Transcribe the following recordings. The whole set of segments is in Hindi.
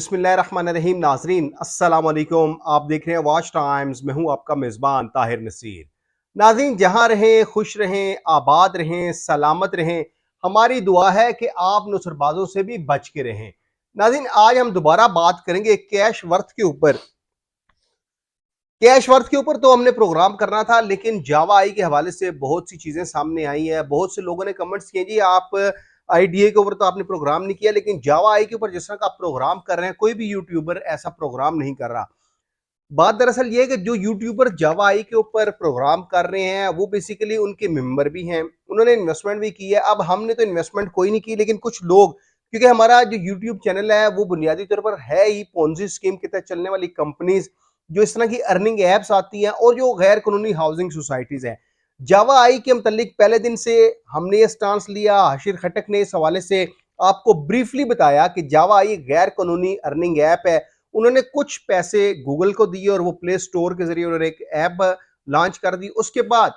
बिस्मिल्लाहिर्रहमानिर्रहीम। नाजरीन अस्सलाम वालेकुम। आप देख रहे हैं वॉच टाइम्स। मैं हूं आपका मेज़बान ताहिर नसीर। नाजरीन, जहां रहें खुश रहें, आबाद रहें, सलामत रहें। हमारी दुआ है कि आप नसरबाजों से भी बच के रहें। नाजरीन, आज हम दोबारा बात करेंगे कैश वर्थ के ऊपर। कैश वर्थ के ऊपर तो हमने प्रोग्राम करना था, लेकिन जावा आई के हवाले से बहुत सी चीजें सामने आई है। बहुत से लोगों ने कमेंट्स किए, जी आप आईडीए के ऊपर तो आपने प्रोग्राम नहीं किया, लेकिन जावा आई के ऊपर जिस तरह का आप प्रोग्राम कर रहे हैं, कोई भी यूट्यूबर ऐसा प्रोग्राम नहीं कर रहा। बात दरअसल ये है कि जो यूट्यूबर जावा आई के ऊपर प्रोग्राम कर रहे हैं, वो बेसिकली उनके मेंबर भी हैं, उन्होंने इन्वेस्टमेंट भी की है। अब हमने तो इन्वेस्टमेंट कोई नहीं की, लेकिन कुछ लोग, क्योंकि हमारा जो यूट्यूब चैनल है वो बुनियादी तौर पर है ही पोंजी स्कीम के तहत चलने वाली कंपनीज, जो इस तरह की अर्निंग एप्स आती हैं और जो गैर कानूनी हाउसिंग सोसाइटीज हैं। जावा आई के मतलब पहले दिन से हमने ये स्टांस लिया। हाशिर खटक ने इस हवाले से आपको ब्रीफली बताया कि जावा आई गैर कानूनी अर्निंग ऐप है। उन्होंने कुछ पैसे गूगल को दिए और वो प्ले स्टोर के जरिए उन्होंने एक ऐप लॉन्च कर दी। उसके बाद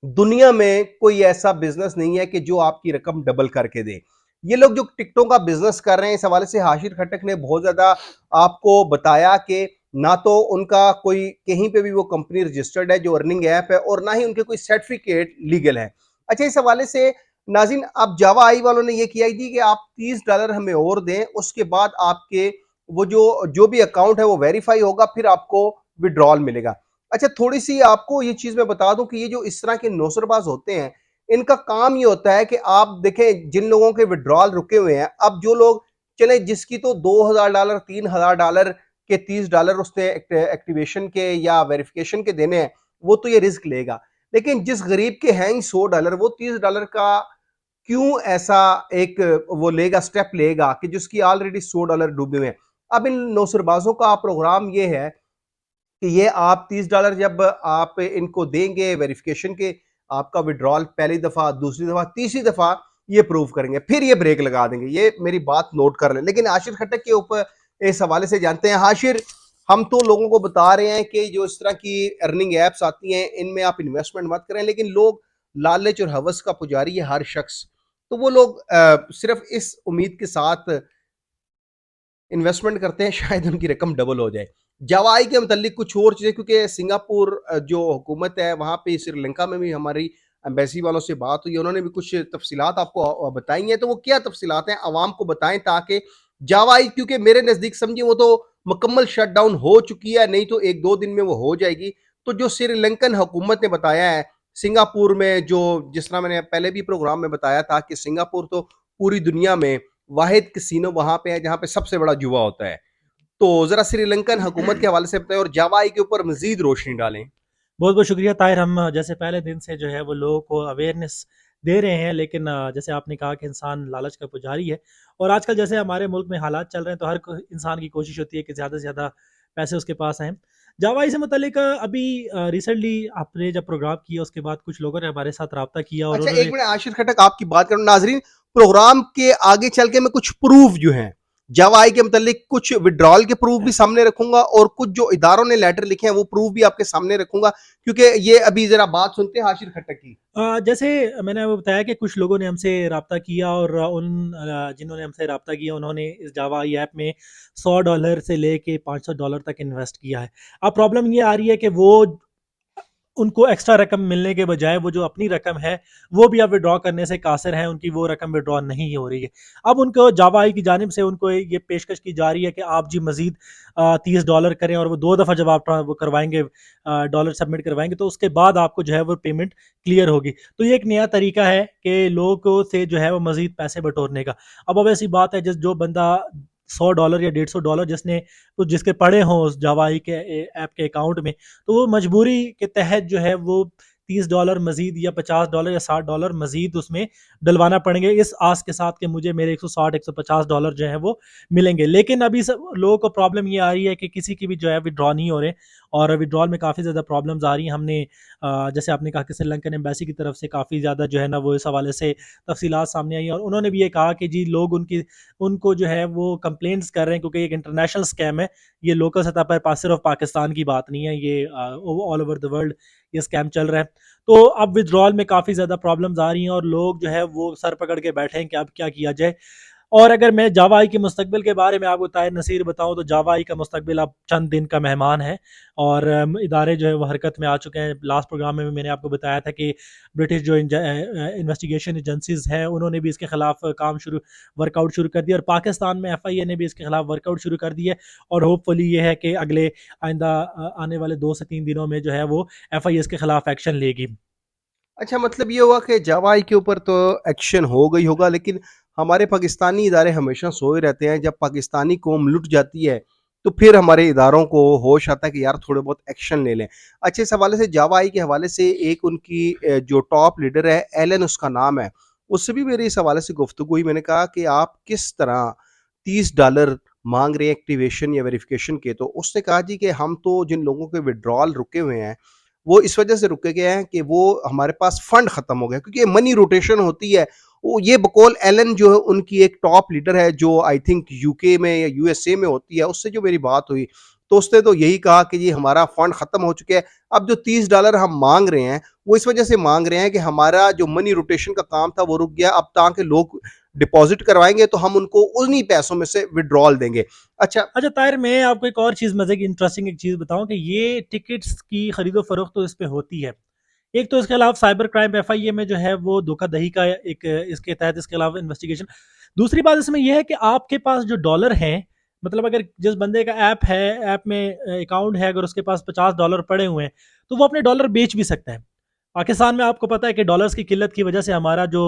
दुनिया में कोई ऐसा बिजनेस नहीं है कि जो आपकी रकम डबल करके दे। ये लोग जो टिकटों का बिजनेस कर रहे हैं, इस हवाले से हाशिर खटक ने बहुत ज्यादा आपको बताया कि ना तो उनका कोई कहीं पे भी वो कंपनी रजिस्टर्ड है जो अर्निंग ऐप है, और ना ही उनके कोई सर्टिफिकेट लीगल है। अच्छा, इस हवाले से नाजिन, अब जावा आई वालों ने ये किया थी कि आप $30 हमें और दें, उसके बाद आपके वो जो जो भी अकाउंट है वो वेरीफाई होगा, फिर आपको विड्रॉल मिलेगा। अच्छा, थोड़ी सी आपको ये चीज मैं बता दूं कि ये जो इस तरह के नौसरबाज होते हैं, इनका काम ये होता है कि आप देखें जिन लोगों के विड्रॉल रुके हुए हैं, अब जो लोग, चले जिसकी तो $2000 $3000 के $30 उसने एक्टिवेशन के या वेरिफिकेशन के देने हैं, वो तो ये रिस्क लेगा। लेकिन जिस गरीब के हैं $100, वो $30 का क्यों ऐसा एक वो लेगा, स्टेप लेगा कि जिसकी ऑलरेडी $100 डूबे हुए हैं। अब इन नौसरबाजों का प्रोग्राम ये है कि ये आप $30 जब आप इनको देंगे वेरिफिकेशन के, आपका विड्रॉल पहली दफा, दूसरी दफा, तीसरी दफा ये प्रूव करेंगे, फिर ये ब्रेक लगा देंगे। ये मेरी बात नोट कर लें। लेकिन हाशिर खटक के ऊपर इस हवाले से जानते हैं। हाशिर, हम तो लोगों को बता रहे हैं कि जो इस तरह की अर्निंग एप्स आती हैं, इनमें आप इन्वेस्टमेंट मत करें, लेकिन लोग, लालच और हवस का पुजारी है हर शख्स, तो वो लोग सिर्फ इस उम्मीद के साथ इन्वेस्टमेंट करते हैं शायद उनकी रकम डबल हो जाए। जवाई के मतलब कुछ और चीज़ें, क्योंकि सिंगापुर जो हुकूमत है, वहाँ पे श्रीलंका में भी हमारी एम्बेसी वालों से बात हुई, उन्होंने भी कुछ तफसीलात आपको बताई हैं। तो वो क्या तफसीलात हैं आवाम को बताएं, ताकि जावाई, क्योंकि मेरे नज़दीक समझिए वो तो मुकम्मल शट डाउन हो चुकी है, नहीं तो 1-2 दिन में वो हो जाएगी। तो जो श्रीलंकन हुकूमत ने बताया है, सिंगापुर में जो, जिस तरह मैंने पहले भी प्रोग्राम में बताया था कि सिंगापुर तो पूरी दुनिया में वाहिद कसीनो वहां पे है जहां पे सबसे बड़ा जुआ होता है। तो जरा श्रीलंकन हुकूमत के हवाले से बताएं और जावाई के ऊपर मजीद रोशनी डालें। बहुत बहुत शुक्रिया ताहिर। हम जैसे पहले दिन से जो है वो लोगों को अवेयरनेस दे रहे हैं, लेकिन जैसे आपने कहा कि इंसान लालच का पुजारी है। और आजकल जैसे हमारे मुल्क में हालात चल रहे हैं, तो हर इंसान की कोशिश होती है कि ज़्यादा से ज़्यादा पैसे उसके पास आएँ। जावाई से मुतल्लिक अभी रिसेंटली आपने जब प्रोग्राम किया, उसके बाद कुछ लोगों ने हमारे साथ रब्ता किया और अच्छा, एक उन्होंने मिनट आशिर खटक, आपकी बात करूं नाजरीन, प्रोग्राम के आगे चल के मैं कुछ प्रूफ जो हैं जवाई के मतलब कुछ विड्रॉल के प्रूफ भी सामने रखूंगा, और कुछ जो इदारों ने लेटर लिखे हैं वो प्रूफ भी आपके सामने रखूंगा, क्योंकि ये अभी जरा बात सुनते हैं हाशिर खटक की। जैसे मैंने वो बताया कि कुछ लोगों ने हमसे रब्ता किया, और जिन्होंने हमसे रब्ता किया उन्होंने इस जावा आई ऐप में $100 से लेके $500 तक इन्वेस्ट किया है। अब प्रॉब्लम ये आ रही है कि वो उनको एक्स्ट्रा रकम मिलने के बजाय वो जो अपनी रकम है वो भी अब विड्रॉ करने से कासिर हैं, उनकी वो रकम विड्रॉ नहीं हो रही है। अब उनको जावा आई की जानिब से उनको ये पेशकश की जा रही है कि आप जी मजीद $30 करें, और वो 2 दफ़ा जब आप वो करवाएंगे, डॉलर सबमिट करवाएंगे, तो उसके बाद आपको जो है वो पेमेंट क्लियर होगी। तो ये एक नया तरीका है कि लोगों से जो है वो मजीद पैसे बटोरने का। अब ऐसी बात है, जिस जो बंदा $100 या $150 जिसने तो जिसके पड़े हों उस जावाई के ऐप के अकाउंट में, तो वो मजबूरी के तहत जो है वो $30 मजीद या $50 या $60 मजीद उसमें डलवाना पड़ेंगे, इस आस के साथ कि मुझे मेरे $160-150 जो है वो मिलेंगे। लेकिन अभी सब लोगों को प्रॉब्लम ये आ रही है कि किसी की भी जो है विड्रॉ नहीं हो रहे, और विड्रॉल में काफ़ी ज़्यादा प्रॉब्लम्स आ रही हैं। हमने जैसे आपने कहा कि श्रीलंकन एम्बेसी की तरफ से काफ़ी ज़्यादा जो है ना वो इस हवाले से तफसीलात सामने आई, और उन्होंने भी ये कहा कि जी लोग उनको जो है वो कंप्लेंट्स कर रहे हैं, क्योंकि एक इंटरनेशनल स्कैम है। ये लोकल सतह पर सिर्फ पाकिस्तान की बात नहीं है, ये ऑल ओवर द वर्ल्ड ये स्कैम चल रहा है। तो अब विड्रॉल में काफ़ी ज़्यादा प्रॉब्लम्स आ रही हैं, और लोग जो है वो सर पकड़ के बैठे हैं कि अब क्या किया जाए। और अगर मैं जावा आई के मुस्तकबिल के बारे में आपको ताहिर नसीर बताऊं तो जावा आई का मुस्तकबिल अब चंद दिन का मेहमान है और इदारे जो है वो हरकत में आ चुके हैं। लास्ट प्रोग्राम में भी मैंने आपको बताया था कि ब्रिटिश जो इन्वेस्टिगेशन एजेंसीज हैं उन्होंने भी इसके खिलाफ काम शुरू वर्कआउट शुरू कर दिया और पाकिस्तान में एफआईए ने भी इसके खिलाफ वर्कआउट शुरू कर दिया है और होपफुली ये है कि अगले आइंदा आने वाले 2 से 3 दिनों में जो है वो एफआईए इसके खिलाफ एक्शन लेगी। अच्छा, मतलब ये हुआ कि जावा के ऊपर तो एक्शन हो गई होगा, लेकिन हमारे पाकिस्तानी इदारे हमेशा सोए रहते हैं। जब पाकिस्तानी कौम लुट जाती है तो फिर हमारे इदारों को होश आता है कि यार थोड़े बहुत एक्शन ले लें। अच्छा, इस हवाले से जावा के हवाले से एक उनकी जो टॉप लीडर है, एलन उसका नाम है, उससे भी मेरी इस हवाले से गुफ्तगू हुई। मैंने कहा कि आप किस तरह $30 मांग रहे हैं एक्टिवेशन या वेरिफिकेशन के। तो उसने कहा जी कि हम तो जिन लोगों के विड्रॉल रुके हुए हैं वो इस वजह से रुके गए हैं कि वो हमारे पास फंड खत्म हो गया, क्योंकि ये मनी रोटेशन होती है। वो ये बकौल एलन जो है उनकी एक टॉप लीडर है जो आई थिंक यूके में या यूएसए में होती है, उससे जो मेरी बात हुई तो उसने तो यही कहा कि जी हमारा फंड खत्म हो चुका है। अब जो $30 हम मांग रहे हैं वो इस वजह से मांग रहे हैं कि हमारा जो मनी रोटेशन का काम था वो रुक गया। अब ताकि लोग डिपॉजिट करवाएंगे तो हम उनको उन्हीं पैसों में से विड्रॉल देंगे। अच्छा, अच्छा ताहिर, मैं आपको एक और चीज़ मज़े की इंटरेस्टिंग एक चीज़ बताऊं कि ये टिकट्स की खरीदो फरोख्त तो इस पे होती है। एक तो इसके अलावा साइबर क्राइम एफआईए में जो है वो धोखाधड़ी का एक इसके तहत इसके अलावा इन्वेस्टिगेशन। दूसरी बात इसमें यह है कि आपके पास जो डॉलर हैं, मतलब अगर जिस बंदे का ऐप है, ऐप में अकाउंट है, अगर उसके पास $50 पड़े हुए हैं तो वो अपने डॉलर बेच भी सकता है। पाकिस्तान में आपको पता है कि डॉलर्स की किल्लत की वजह से हमारा जो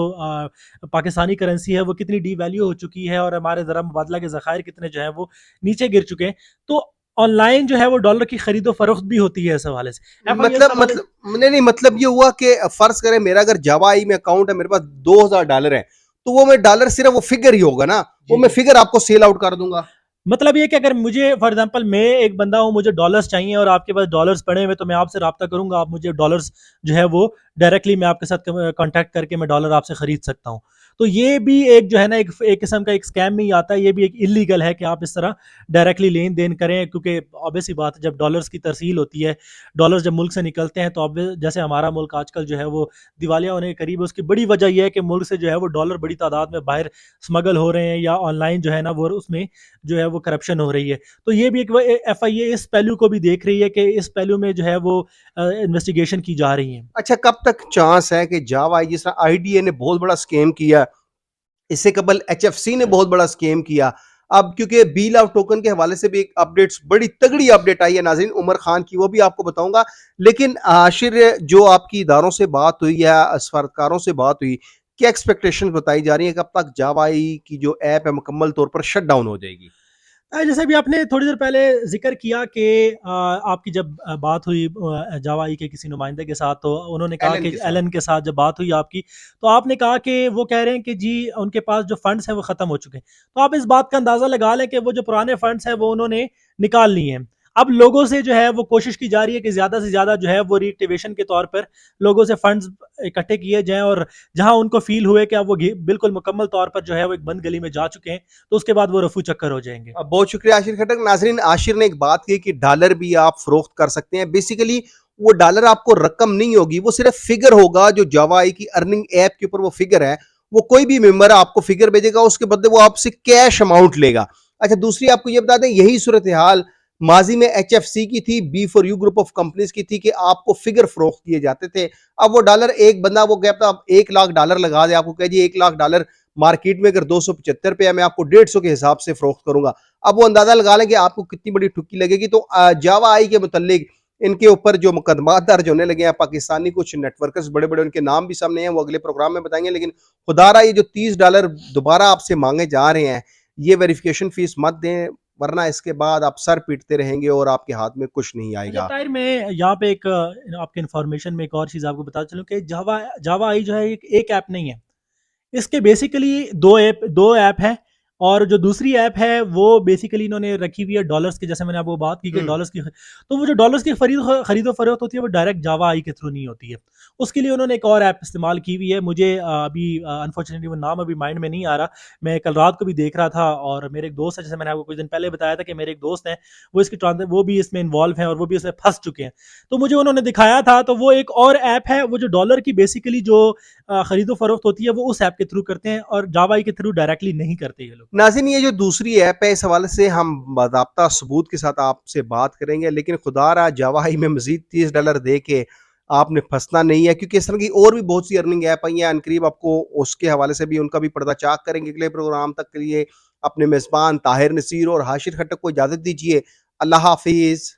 पाकिस्तानी करेंसी है वो कितनी डी वैल्यू हो चुकी है और हमारे ज़रा मुबादला के ज़खायर कितने जो है वो नीचे गिर चुके हैं। तो ऑनलाइन जो है वो डॉलर की खरीदो फरोख्त भी होती है इस हवाले से। एफ आई एस मतलब हवाले नहीं, मतलब ये हुआ कि फर्ज करें मेरा अगर जावा आई में अकाउंट है, मेरे पास $2000 है, तो वो मैं डॉलर सिर्फ वो फिगर ही होगा ना, वो जी मैं जी, फिगर आपको सेल आउट कर दूंगा। मतलब ये कि अगर मुझे फॉर एग्जांपल मैं एक बंदा हूँ, मुझे डॉलर्स चाहिए और आपके पास डॉलर्स पड़े हुए, तो मैं आपसे रब्ता करूंगा, आप मुझे डॉलर्स जो है वो डायरेक्टली मैं आपके साथ कांटेक्ट करके मैं डॉलर आपसे खरीद सकता हूँ। तो ये भी एक जो है ना एक किस्म का एक स्कैम में ही आता है। ये भी एक इलीगल है कि आप इस तरह डायरेक्टली लेन देन करें, क्योंकि ऑब्वियस ही बात है जब डॉलर्स की तरसील होती है, डॉलर्स जब मुल्क से निकलते हैं तो ऑब्वियस जैसे हमारा मुल्क आजकल जो है वो दिवालिया होने के करीब है, उसकी बड़ी वजह यह है कि मुल्क से जो है वो डॉलर बड़ी तादाद में बाहर स्मगल हो रहे हैं या ऑनलाइन जो है ना वो उसमें जो है वो करप्शन हो रही है। तो ये भी एक एफआईए इस पहलू को भी देख रही है कि इस पहलू में जो है वो इन्वेस्टिगेशन की जा रही है। अच्छा, कब तक चांस है कि जावा आई, जिस तरह आईडीए ने बहुत बड़ा स्कैम किया, इससे कबल एचएफसी ने बहुत बड़ा स्कैम किया, अब क्योंकि बील ऑफ टोकन के हवाले से भी एक अपडेट्स, बड़ी तगड़ी अपडेट आई है नाज़रीन उमर खान की, वो भी आपको बताऊंगा। लेकिन आशिर, जो आपकी इदारों से बात हुई या सफारतकारों से बात हुई, क्या एक्सपेक्टेशन बताई जा रही है कब तक जावा आई की जो ऐप है मुकम्मल तौर पर शट डाउन हो जाएगी? जैसे भी आपने थोड़ी देर पहले जिक्र किया कि आपकी जब बात हुई जावाई के किसी नुमाइंदे के साथ, तो उन्होंने कहा एलन कि के साथ। एलन के साथ जब बात हुई आपकी, तो आपने कहा कि वो कह रहे हैं कि जी उनके पास जो फंड्स हैं वो ख़त्म हो चुके हैं। तो आप इस बात का अंदाज़ा लगा लें कि वो जो पुराने फंड्स हैं वो उन्होंने निकाल लिए हैं। अब लोगों से जो है वो कोशिश की जा रही है कि ज़्यादा से ज़्यादा जो है वो रीएक्टिवेशन के तौर पर लोगों से फंड्स इकट्ठे किए जाएँ, और जहाँ उनको फील हुए कि अब वो बिल्कुल मुकम्मल तौर पर जो है वो एक बंद गली में जा चुके हैं, तो उसके बाद वो रफू चक्कर हो जाएंगे। बहुत शुक्रिया आशिर खटक। नाजरीन, आशिर ने एक बात की कि डॉलर भी आप फरोख्त कर सकते हैं। बेसिकली वो डॉलर आपको रकम नहीं होगी, वो सिर्फ फिगर होगा। जो जावा आई की अर्निंग ऐप के ऊपर वो फिगर है, वो कोई भी मेंबर आपको फिगर भेजेगा, उसके बदले वो आपसे कैश अमाउंट लेगा। अच्छा, दूसरी आपको ये बता दें, यही सूरत हाल माजी में एच एफ सी की थी, B for you group of companies की थी, कि आपको फिगर फरोख्त किए जाते थे। अब वो डॉलर, एक बंदा वो कहता अब $1 लाख लगा दे, आपको कह जी $1 लाख मार्केट में अगर ₹275 है, मैं आपको 150 के हिसाब से फरोख्त करूंगा। अब वो अंदाजा लगा लें कि आपको कितनी बड़ी ठुक्की लगेगी। तो जावा आई के मुतल्लिक इनके ऊपर जो मुकदमा दर्ज होने लगे हैं, पाकिस्तानी कुछ नेटवर्कर्स बड़े बड़े, उनके नाम भी सामने हैं, वो अगले प्रोग्राम में बताएंगे। लेकिन खुदारा ये जो $30 दोबारा आपसे मांगे जा रहे हैं, ये वेरिफिकेशन फीस मत दें, वरना इसके बाद आप सर पीटते रहेंगे और आपके हाथ में कुछ नहीं अच्छा आएगा। ताहिर, मैं यहाँ पे एक आपके इन्फॉर्मेशन में एक और चीज़ आपको बता चलूँ कि जावा जावा आई जो है एक ऐप नहीं है। इसके बेसिकली दो ऐप है, और जो दूसरी ऐप है वो बेसिकली इन्होंने रखी हुई है डॉलर्स की। जैसे मैंने आपको बात की कि हम्म। डॉलर्स की, तो वो जो डॉलर्स की खरीदो फरोख्त होती है वो डायरेक्ट जावा आई के थ्रू नहीं होती है। उसके लिए उन्होंने एक और ऐप इस्तेमाल की हुई है। मुझे अभी अनफॉर्चुनेटली वो नाम अभी माइंड में नहीं आ रहा। मैं कल रात को भी देख रहा था, और मेरे एक दोस्त है, जैसे मैंने आपको कुछ दिन पहले बताया था कि मेरे एक दोस्त हैं, वो भी इसमें इन्वॉल्व हैं और वो भी इसमें फंस चुके हैं। तो मुझे उन्होंने दिखाया था, तो वो एक और ऐप है, वो जो डॉलर की बेसिकली जो खरीदो फरोख्त होती है वो उस ऐप के थ्रू करते हैं और जावा के थ्रू डायरेक्टली नहीं करते ये लोग। नाज़रीन, ये जो दूसरी ऐप है, इस हवाले से हम बाज़ाब्ता सबूत के साथ आपसे बात करेंगे, लेकिन खुदारा जावाई में मज़ीद $30 दे के आपने फँसना नहीं है, क्योंकि इस तरह की और भी बहुत सी अर्निंग ऐप आई हैं। अनकरीब आपको उसके हवाले से भी उनका भी पर्दा-चाक करेंगे। अगले प्रोग्राम तक के लिए अपने मेज़बान ताहिर नसीर और हाशिर खट्टक को इजाज़त दीजिए। अल्लाह हाफ़िज़।